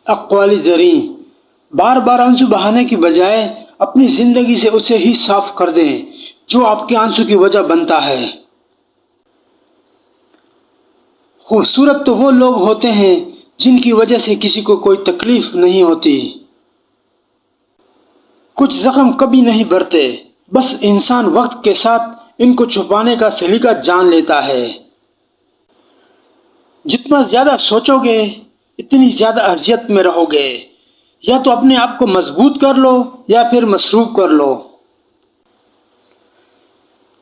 اقوالی زریں، بار بار آنسو بہانے کی بجائے اپنی زندگی سے اسے ہی صاف کر دیں جو آپ کے آنسو کی وجہ بنتا ہے۔ خوبصورت تو وہ لوگ ہوتے ہیں جن کی وجہ سے کسی کو کوئی تکلیف نہیں ہوتی۔ کچھ زخم کبھی نہیں بھرتے، بس انسان وقت کے ساتھ ان کو چھپانے کا سلیقہ جان لیتا ہے۔ جتنا زیادہ سوچو گے اتنی زیادہ اذیت میں رہو گے۔ یا تو اپنے آپ کو مضبوط کر لو یا پھر مسروب کر لو۔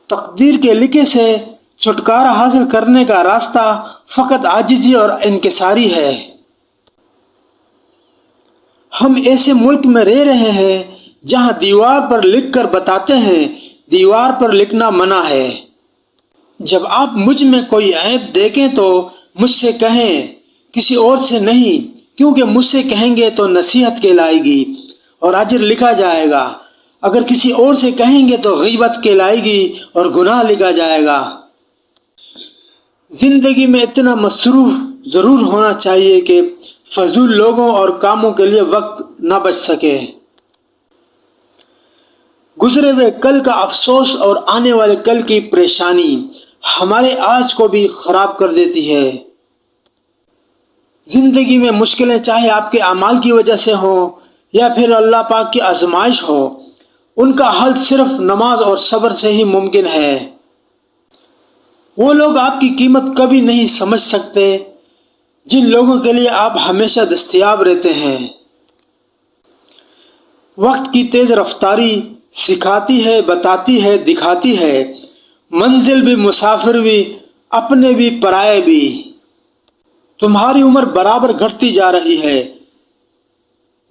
تقدیر کے لکھے سے چھٹکارا حاصل کرنے کا راستہ فقط عاجزی اور انکساری ہے۔ ہم ایسے ملک میں رہ رہے ہیں جہاں دیوار پر لکھ کر بتاتے ہیں دیوار پر لکھنا منع ہے۔ جب آپ مجھ میں کوئی عیب دیکھیں تو مجھ سے کہیں، کسی اور سے نہیں، کیونکہ مجھ سے کہیں گے تو نصیحت کہلائے گی اور اجر لکھا جائے گا، اگر کسی اور سے کہیں گے تو غیبت کہلائے گی اور گناہ لکھا جائے گا۔ زندگی میں اتنا مصروف ضرور ہونا چاہیے کہ فضول لوگوں اور کاموں کے لیے وقت نہ بچ سکے۔ گزرے ہوئے کل کا افسوس اور آنے والے کل کی پریشانی ہمارے آج کو بھی خراب کر دیتی ہے۔ زندگی میں مشکلیں چاہے آپ کے اعمال کی وجہ سے ہوں یا پھر اللہ پاک کی آزمائش ہو، ان کا حل صرف نماز اور صبر سے ہی ممکن ہے۔ وہ لوگ آپ کی قیمت کبھی نہیں سمجھ سکتے جن لوگوں کے لیے آپ ہمیشہ دستیاب رہتے ہیں۔ وقت کی تیز رفتاری سکھاتی ہے، بتاتی ہے، دکھاتی ہے، منزل بھی، مسافر بھی، اپنے بھی، پرائے بھی۔ تمہاری عمر برابر گھٹتی جا رہی ہے،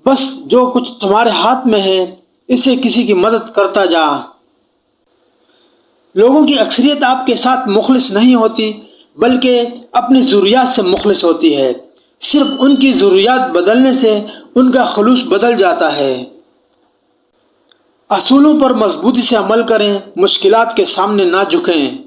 بس جو کچھ تمہارے ہاتھ میں ہے اسے کسی کی مدد کرتا جا۔ لوگوں کی اکثریت آپ کے ساتھ مخلص نہیں ہوتی بلکہ اپنی ضروریات سے مخلص ہوتی ہے۔ صرف ان کی ضروریات بدلنے سے ان کا خلوص بدل جاتا ہے۔ اصولوں پر مضبوطی سے عمل کریں، مشکلات کے سامنے نہ جھکیں۔